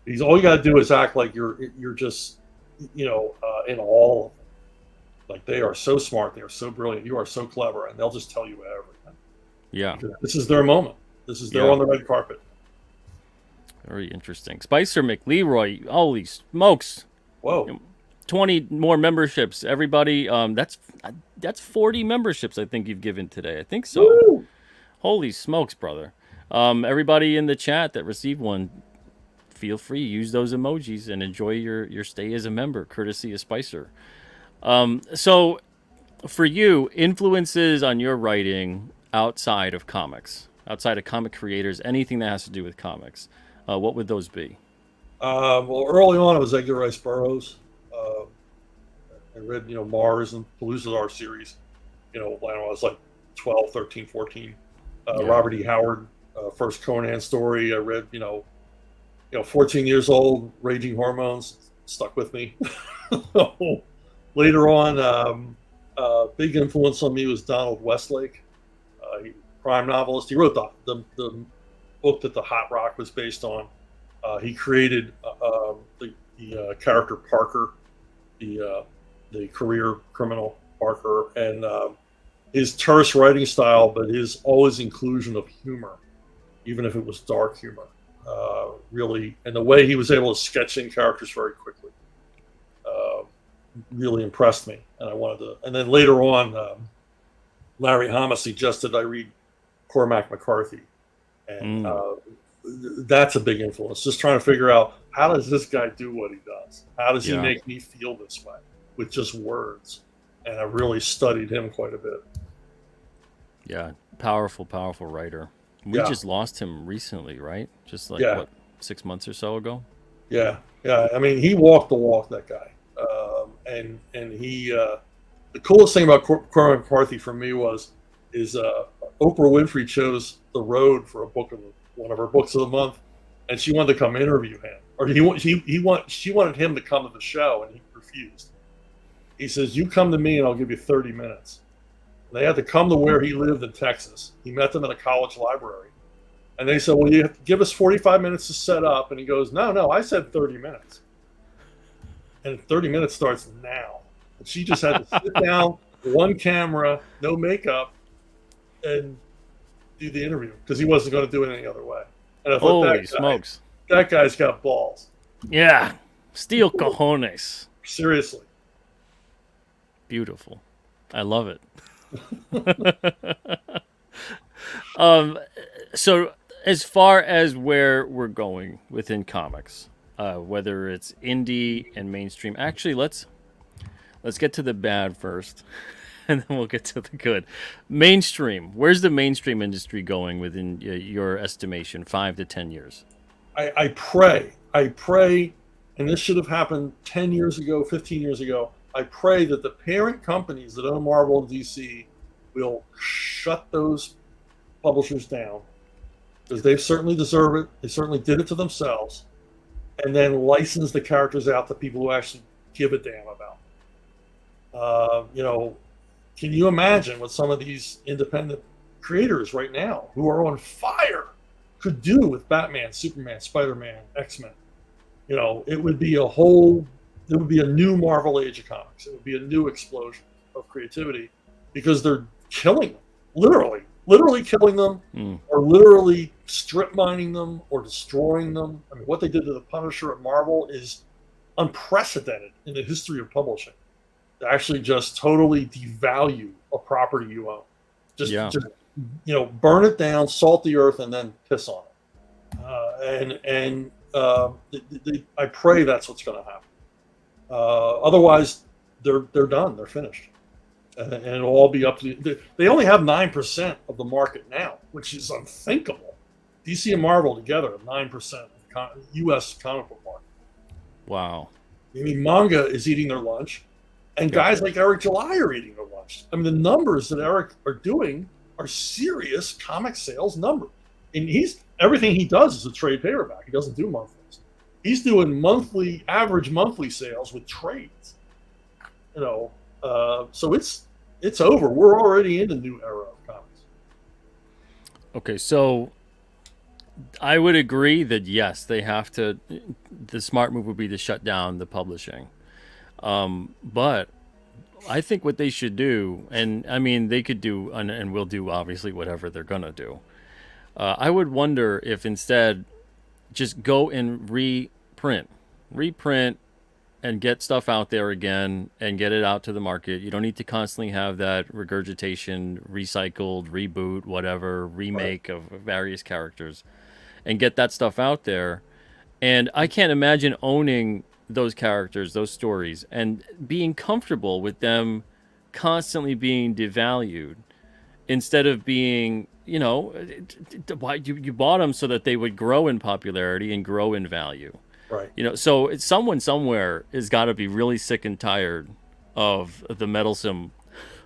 Because all you got to do is act like you're just, in awe of them. Like they are so smart, they are so brilliant, you are so clever, and they'll just tell you everything. Yeah. This is their moment. This is they're on the red carpet. Very interesting. Spicer McLeroy, holy smokes. Whoa. 20 more memberships. Everybody, that's 40 memberships I think you've given today. I think so. Woo! Holy smokes, brother. Everybody in the chat that received one, feel free, use those emojis and enjoy your stay as a member, courtesy of Spicer. So for you, influences on your writing outside of comics, outside of comic creators, anything that has to do with comics, what would those be? Well, early on, it was Edgar Rice Burroughs. I read, Mars and Pellucidar series, when I was like 12, 13, 14. Robert E. Howard, first Conan story. I read, 14 years old, Raging Hormones, stuck with me. Later on, big influence on me was Donald Westlake, crime novelist. He wrote the book that the Hot Rock was based on. He created the character Parker, the career criminal Parker, and his terse writing style, but his always inclusion of humor, even if it was dark humor, really, and the way he was able to sketch in characters very quickly, really impressed me. And I wanted to. And then later on, Larry Hama suggested I read Cormac McCarthy, and that's a big influence. Just trying to figure out, how does this guy do what he does? How does he make me feel this way with just words? And I really studied him quite a bit. Yeah, powerful writer. We just lost him recently, right? Just like, what, 6 months or so ago? Yeah. I mean, he walked the walk, that guy. And he, the coolest thing about Cormac McCarthy for me is Oprah Winfrey chose The Road for one of her books of the month, and she wanted to come interview him, or she wanted him to come to the show, and he refused. He says, "You come to me, and I'll give you 30 minutes." They had to come to where he lived in Texas. He met them in a college library, and they said, "Well, you have to give us 45 minutes to set up." And he goes, "No, I said 30 minutes." And 30 minutes starts now. And she just had to sit down, one camera, no makeup, and do the interview, because he wasn't going to do it any other way. And I thought, holy smokes, that guy's got balls. Yeah, steel cojones. Seriously. Beautiful. I love it. So as far as where we're going within comics, whether it's indie and mainstream, actually let's get to the bad first, and then we'll get to the good. Mainstream, where's the mainstream industry going within your estimation, 5 to 10 years? I pray, and this should have happened 10 years ago, 15 years ago. I pray that the parent companies that own Marvel and DC will shut those publishers down, because they certainly deserve it. They certainly did it to themselves, and then license the characters out to people who actually give a damn about them. Can you imagine what some of these independent creators right now who are on fire could do with Batman, Superman, Spider-Man, X-Men? It would be a new Marvel age of comics. It would be a new explosion of creativity, because they're killing them, literally killing them, or literally strip mining them or destroying them. I mean, what they did to the Punisher at Marvel is unprecedented in the history of publishing. To actually just totally devalue a property you own, just burn it down, salt the earth, and then piss on it. I pray that's what's going to happen. Otherwise, they're done. They're finished, and it'll all be up to. They only have 9% of the market now, which is unthinkable. DC and Marvel together have 9% of the U.S. comic book market. Wow. I mean, manga is eating their lunch, and guys like Eric July are eating their lunch. I mean, the numbers that Eric are doing are serious comic sales numbers, and everything he does is a trade paperback. He doesn't do monthlies. He's doing average monthly sales with trades. So it's over. We're already in a new era of comics. Okay, so I would agree that yes, they have to. The smart move would be to shut down the publishing. But I think what they should do, and I mean, they could do, and will do, obviously, whatever they're going to do. I would wonder if instead just go and reprint and get stuff out there again and get it out to the market. You don't need to constantly have that regurgitation, recycled, reboot, whatever, remake of various characters, and get that stuff out there. And I can't imagine owning those characters, those stories, and being comfortable with them constantly being devalued instead of being, why you bought them so that they would grow in popularity and grow in value. Right. So it's someone somewhere has got to be really sick and tired of the meddlesome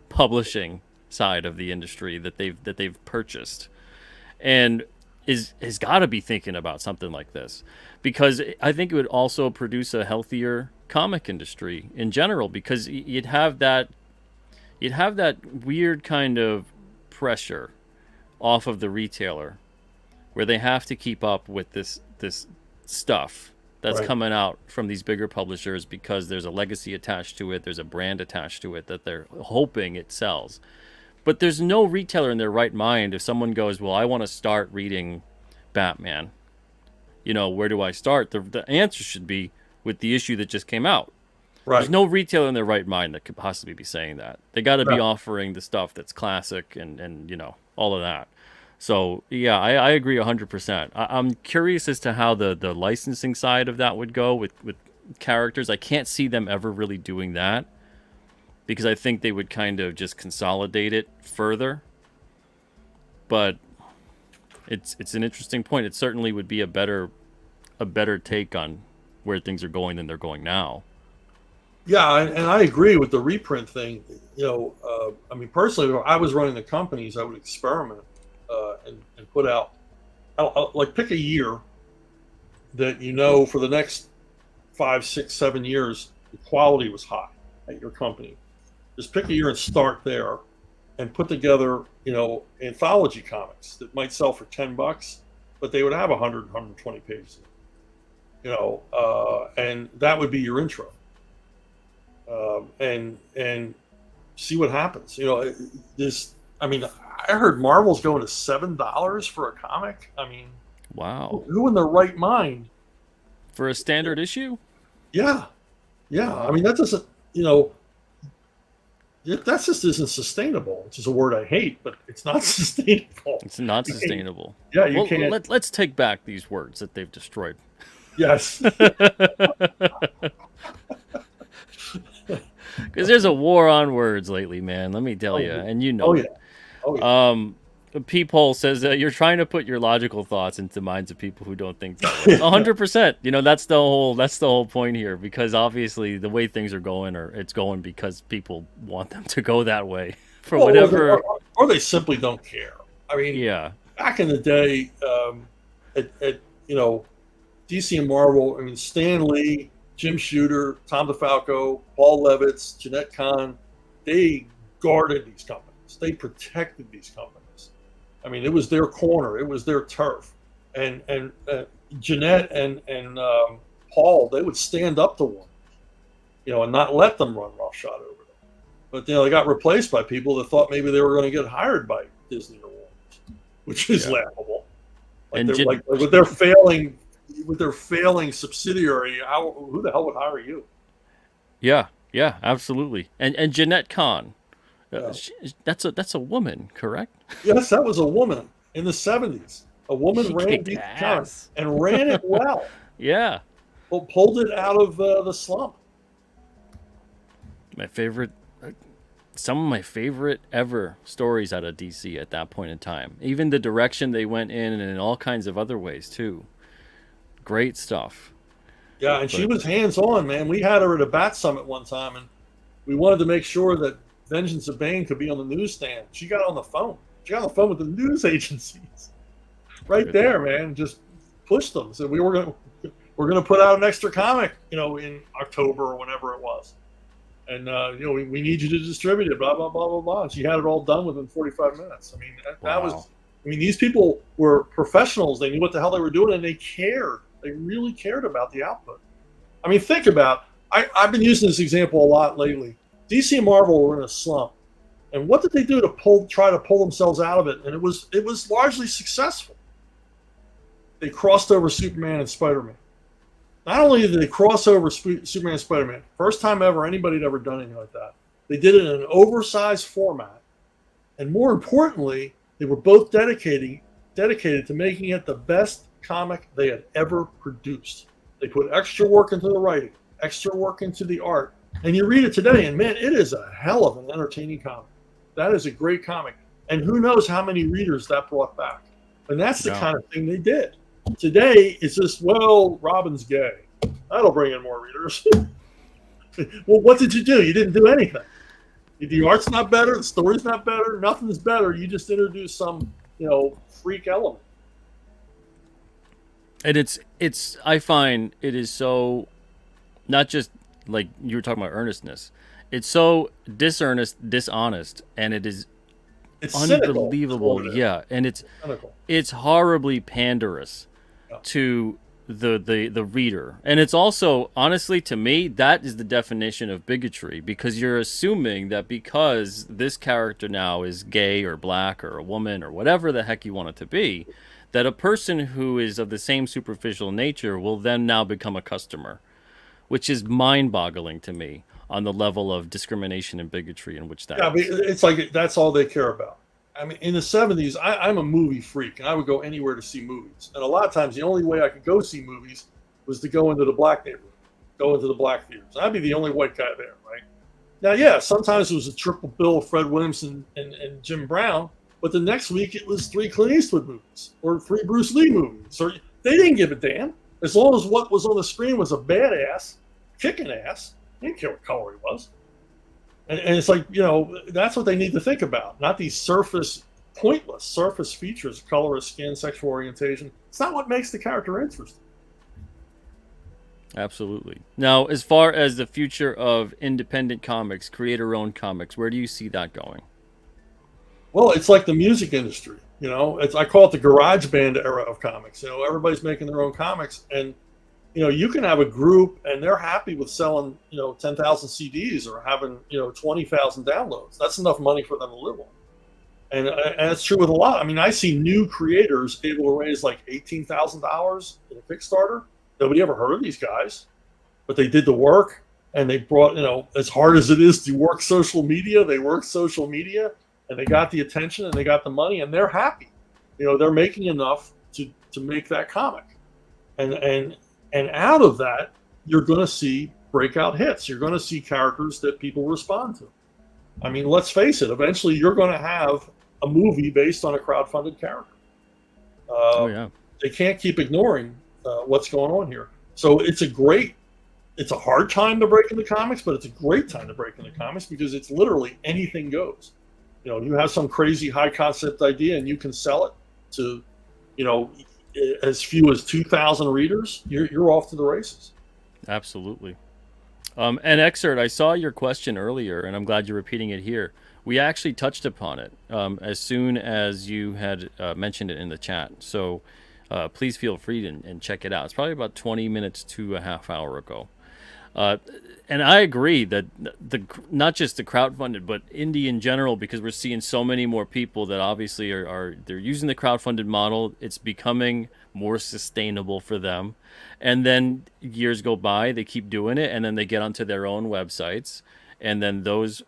publishing side of the industry that they've purchased, and has got to be thinking about something like this, because I think it would also produce a healthier comic industry in general, because you'd have that weird kind of pressure off of the retailer where they have to keep up with this stuff that's Right. coming out from these bigger publishers, because there's a legacy attached to it, there's a brand attached to it that they're hoping it sells. But there's no retailer in their right mind, if someone goes, well, I want to start reading Batman, where do I start? The answer should be with the issue that just came out. Right. There's no retailer in their right mind that could possibly be saying that. They got to be Right. offering the stuff that's classic and all of that. So, yeah, I agree 100%. I'm curious as to how the licensing side of that would go with characters. I can't see them ever really doing that, because I think they would kind of just consolidate it further. But it's an interesting point. It certainly would be a better take on where things are going than they're going now. Yeah, and I agree with the reprint thing. I mean, personally, if I was running the companies, I would experiment and put out, like, pick a year that for the next 5, 6, 7 years, the quality was high at your company. Just pick a year and start there, and put together, anthology comics that might sell for $10, but they would have 100, 120 pages. And that would be your intro. And see what happens. I mean, I heard Marvel's going to $7 for a comic. I mean, Wow. who in their right mind? For a standard issue? Yeah. I mean, that doesn't, that just isn't sustainable, which is a word I hate, but it's not sustainable. It's not sustainable. Yeah, you can't. Let's take back these words that they've destroyed. Yes. Because there's a war on words lately, man. Let me tell you, and Oh, yeah. it. Oh, yeah. Peephole says that you're trying to put your logical thoughts into minds of people who don't think that way. 100%. That's the whole point here, because obviously the way things are going, it's going because people want them to go that way for whatever. Or they simply don't care. I mean, Yeah. back in the day, at DC and Marvel, I mean, Stan Lee, Jim Shooter, Tom DeFalco, Paul Levitz, Jeanette Kahn, they guarded these companies. They protected these companies. I mean, it was their corner. It was their turf. And Jeanette and Paul, they would stand up to one, and not let them run roughshod over them. But they got replaced by people that thought maybe they were going to get hired by Disney or Warner, which is laughable. Like, with their failing subsidiary, who the hell would hire you? Yeah, absolutely. And Jeanette Kahn, Yeah. that's a woman, correct? Yes, that was a woman in the 70s. A woman She ran kicked DC ass. Comics and ran it well. Yeah. Pulled it out of the slump. Some of my favorite ever stories out of DC at that point in time. Even the direction they went in, and in all kinds of other ways too. Great stuff. Yeah, and she was hands-on, man. We had her at a Bat Summit one time, and we wanted to make sure that Vengeance of Bane could be on the newsstand. She got on the phone. She got on the phone with the news agencies. Right there, man. Just pushed them. So we're gonna put out an extra comic, in October or whenever it was. And we need you to distribute it, blah blah blah blah blah. And she had it all done within 45 minutes. I mean, that was I mean, these people were professionals. They knew what the hell they were doing, and they cared. They really cared about the output. I mean, think about I've been using this example a lot lately. DC and Marvel were in a slump, and what did they do to try to pull themselves out of it? And it was largely successful. They crossed over Superman and Spider-Man. Not only did they cross over Superman and Spider-Man, first time ever anybody had ever done anything like that. They did it in an oversized format, and more importantly, they were both dedicated to making it the best comic they had ever produced. They put extra work into the writing, extra work into the art, and you read it today, and man, it is a hell of an entertaining comic. That is a great comic, and who knows how many readers that brought back. And that's the kind of thing they did. Today, it's just, well, Robin's gay. That'll bring in more readers. Well, what did you do? You didn't do anything. The art's not better, the story's not better, nothing's better. You just introduce some, freak element. And it's I find it is so, not just like you were talking about earnestness. It's so dishonest, and it's unbelievable. Cynical. Yeah, and it's Cynical. It's horribly panderous to the reader, and it's also, honestly, to me, that is the definition of bigotry, because you're assuming that because this character now is gay or black or a woman or whatever the heck you want it to be, that a person who is of the same superficial nature will then now become a customer, which is mind-boggling to me on the level of discrimination and bigotry in which that is. It's like that's all they care about. I mean, in the 70s, I'm a movie freak, and I would go anywhere to see movies. And a lot of times, the only way I could go see movies was to go into the black neighborhood, go into the black theaters. I'd be the only white guy there, right? Now, yeah, sometimes it was a triple bill of Fred Williamson and Jim Brown, but the next week it was 3 Clint Eastwood movies or 3 Bruce Lee movies. Or they didn't give a damn. As long as what was on the screen was a badass, kicking ass, they didn't care what color he was. And it's like, that's what they need to think about, not these pointless surface features, color of skin, sexual orientation. It's not what makes the character interesting. Absolutely. Now, as far as the future of independent comics, creator-owned comics, where do you see that going? Well, it's like the music industry. I call it the garage band era of comics. Everybody's making their own comics, and you can have a group and they're happy with selling, 10,000 CDs or having, 20,000 downloads. That's enough money for them to live on. And it's true with a lot. I mean, I see new creators able to raise like $18,000 in a Kickstarter. Nobody ever heard of these guys, but they did the work, and they brought, as hard as it is to work social media, they worked social media, and they got the attention and they got the money, and they're happy. They're making enough to make that comic. And out of that, you're going to see breakout hits. You're going to see characters that people respond to. I mean, let's face it. Eventually, you're going to have a movie based on a crowdfunded character. They can't keep ignoring what's going on here. So it's a hard time to break into comics, but it's a great time to break into comics because it's literally anything goes. You have some crazy high concept idea and you can sell it to, as few as 2,000 readers, you're off to the races. Absolutely. And Exert, I saw your question earlier, and I'm glad you're repeating it here. We actually touched upon it as soon as you had mentioned it in the chat. So please feel free and check it out. It's probably about 20 minutes to a half hour ago. And I agree that not just the crowdfunded, but indie in general, because we're seeing so many more people that obviously they're using the crowdfunded model. It's becoming more sustainable for them. And then years go by, they keep doing it, and then they get onto their own websites, and then those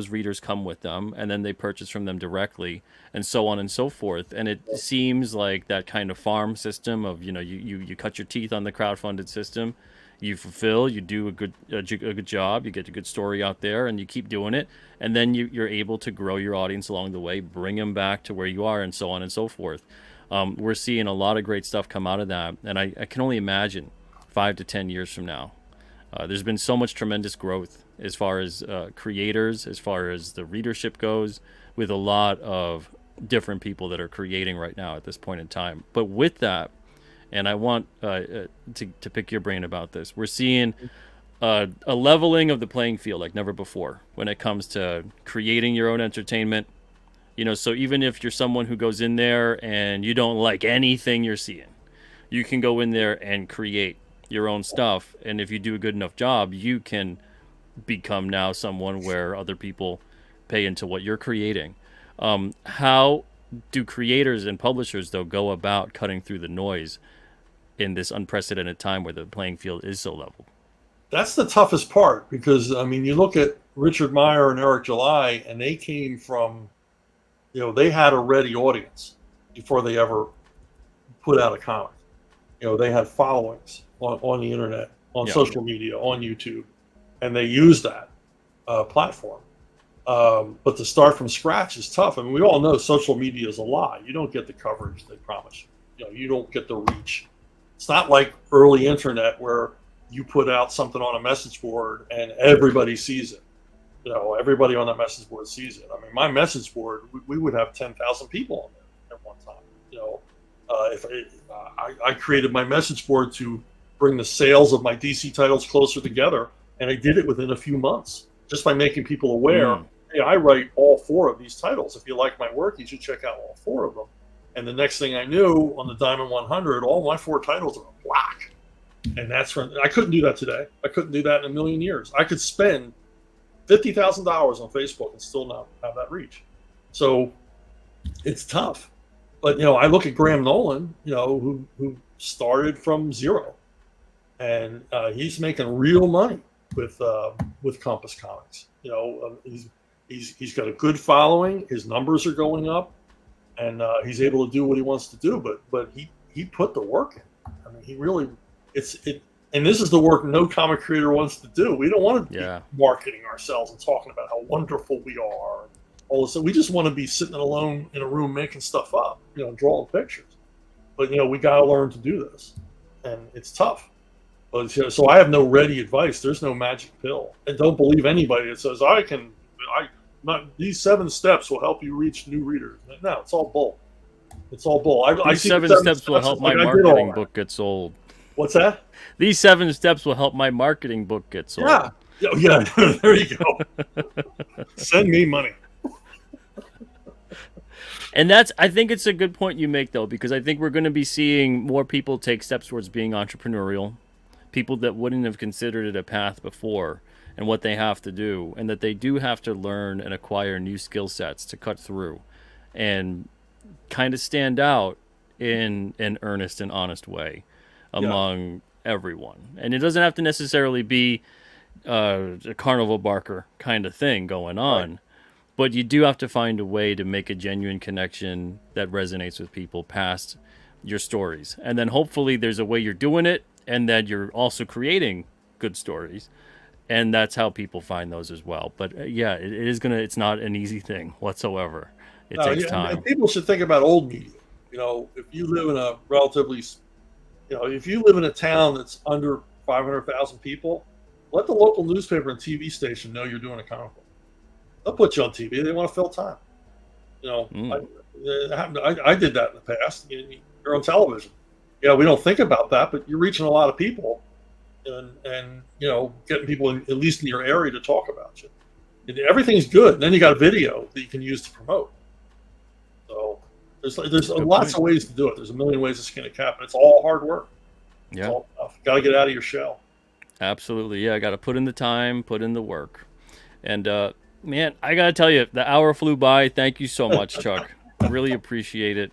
readers come with them, and then they purchase from them directly, and so on and so forth. And it seems like that kind of farm system of, you cut your teeth on the crowdfunded system. You fulfill, you do a good job, you get a good story out there, and you keep doing it, and then you're able to grow your audience along the way, bring them back to where you are, and so on and so forth. We're seeing a lot of great stuff come out of that, and I can only imagine 5 to 10 years from now. There's been so much tremendous growth as far as creators, as far as the readership goes, with a lot of different people that are creating right now at this point in time. But with that, and I want to pick your brain about this. We're seeing a leveling of the playing field like never before when it comes to creating your own entertainment, So even if you're someone who goes in there and you don't like anything you're seeing, you can go in there and create your own stuff. And if you do a good enough job, you can become now someone where other people pay into what you're creating. How do creators and publishers, though, go about cutting through the noise in this unprecedented time where the playing field is so level? That's the toughest part, because you look at Richard Meyer and Eric July, and they came from, they had a ready audience before they ever put out a comic. They had followings on the internet, on social media, on YouTube, and they used that platform. But to start from scratch is tough. We all know social media is a lie. You don't get the coverage they promise you. You don't get the reach. It's not like early internet where you put out something on a message board and everybody sees it. Everybody on that message board sees it. My message board, we would have 10,000 people on there at one time. I created my message board to bring the sales of my DC titles closer together, and I did it within a few months just by making people aware. Hey, I write all 4 of these titles. If you like my work, you should check out all 4 of them. And the next thing I knew, on the Diamond 100, all my 4 titles are black. And that's when I couldn't do that today. I couldn't do that in a million years. I could spend $50,000 on Facebook and still not have that reach. So it's tough. But I look at Graham Nolan, who started from zero, and he's making real money with Compass Comics. He's got a good following. His numbers are going up, and he's able to do what he wants to do. But he put the work in. He really and this is the work no comic creator wants to do. We don't want to be marketing ourselves and talking about how wonderful we are. All of a sudden, we just want to be sitting alone in a room making stuff up, drawing pictures. But we got to learn to do this, and it's tough. But so I have no ready advice. There's no magic pill, and don't believe anybody that says these 7 steps will help you reach new readers. No, it's all bull. It's all bull. These 7 steps will help my marketing book get sold. What's that? These 7 steps will help my marketing book get sold. Yeah. There you go. Send me money. And I think it's a good point you make, though, because I think we're going to be seeing more people take steps towards being entrepreneurial, people that wouldn't have considered it a path before, and what they have to do, and that they do have to learn and acquire new skill sets to cut through and kind of stand out in an earnest and honest way among everyone. And it doesn't have to necessarily be a carnival barker kind of thing going on. Right. But you do have to find a way to make a genuine connection that resonates with people past your stories. And then hopefully there's a way you're doing it, and that you're also creating good stories. And that's how people find those as well. But it's not an easy thing whatsoever. It takes time. And people should think about old media. If you live in a relatively, if you live in a town that's under 500,000 people, let the local newspaper and TV station know you're doing a comic book. They'll put you on TV. They want to fill time. I did that in the past. You're on television. We don't think about that, but you're reaching a lot of people, and getting people at least in your area to talk about you. And everything's good. And then you got a video that you can use to promote. So there's lots of ways to do it. There's a million ways to skin a cat, but it's all hard work. Yeah, got to get out of your shell. Absolutely. Yeah, got to put in the time, put in the work, and man, I got to tell you, the hour flew by. Thank you so much, Chuck. Really appreciate it.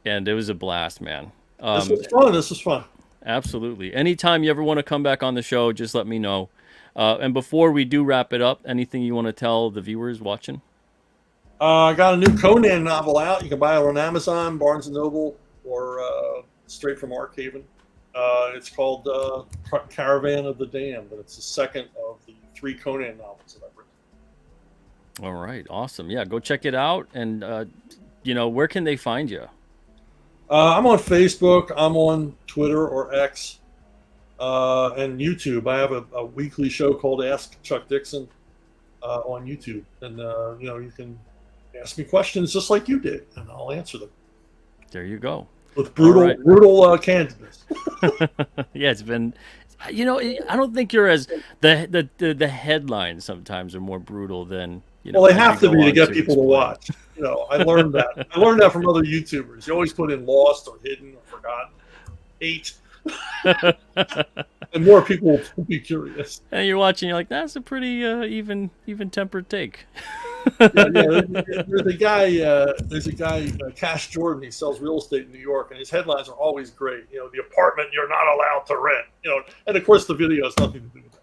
And it was a blast, man. This was fun. Absolutely. Anytime you ever want to come back on the show, just let me know. And before we do wrap it up, anything you want to tell the viewers watching? I got a new Conan novel out. You can buy it on Amazon, Barnes & Noble, or straight from Archaven. It's called Caravan of the Damned, and it's the second of the 3 Conan novels that I've written. All right, awesome. Yeah, go check it out. And, where can they find you? I'm on Facebook. I'm on Twitter or X, and YouTube. I have a weekly show called Ask Chuck Dixon on YouTube. And, you can ask me questions just like you did, and I'll answer them. There you go. With brutal candidness. Yeah, it's been... I don't think you're as... The headlines sometimes are more brutal than You know, Well, they as have we to go be to on get people to explain. watch. You know, I learned that. I learned that from other YouTubers. You always put in lost or hidden or forgotten. 8. And more people will be curious. And you're watching, you're like, that's a pretty even tempered take. Yeah. There's a guy, Cash Jordan. He sells real estate in New York, and his headlines are always great. You know, the apartment you're not allowed to rent. You know, and of course the video has nothing to do with that.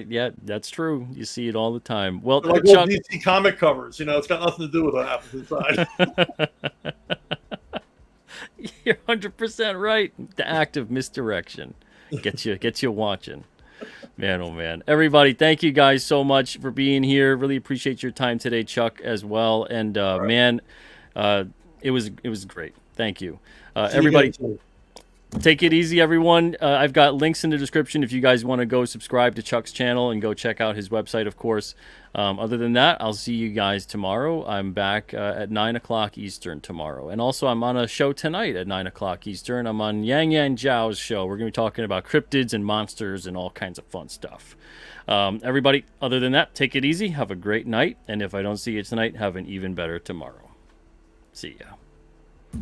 Yeah, that's true. You see it all the time. Well, They're like Chuck, old DC comic covers. You know, it's got nothing to do with what happens inside. you're 100% right. The act of misdirection gets you watching. Man, oh man. Everybody, thank you guys so much for being here. Really appreciate your time today, Chuck, as well. And man, it was great. Thank you. Everybody, take it easy, everyone. I've got links in the description if you guys want to go subscribe to Chuck's channel and go check out his website, of course. Other than that, I'll see you guys tomorrow. I'm back at 9 o'clock Eastern tomorrow. And also, I'm on a show tonight at 9 o'clock Eastern. I'm on Yang Yang Zhao's show. We're going to be talking about cryptids and monsters and all kinds of fun stuff. Everybody, other than that, take it easy. Have a great night. And if I don't see you tonight, have an even better tomorrow. See ya.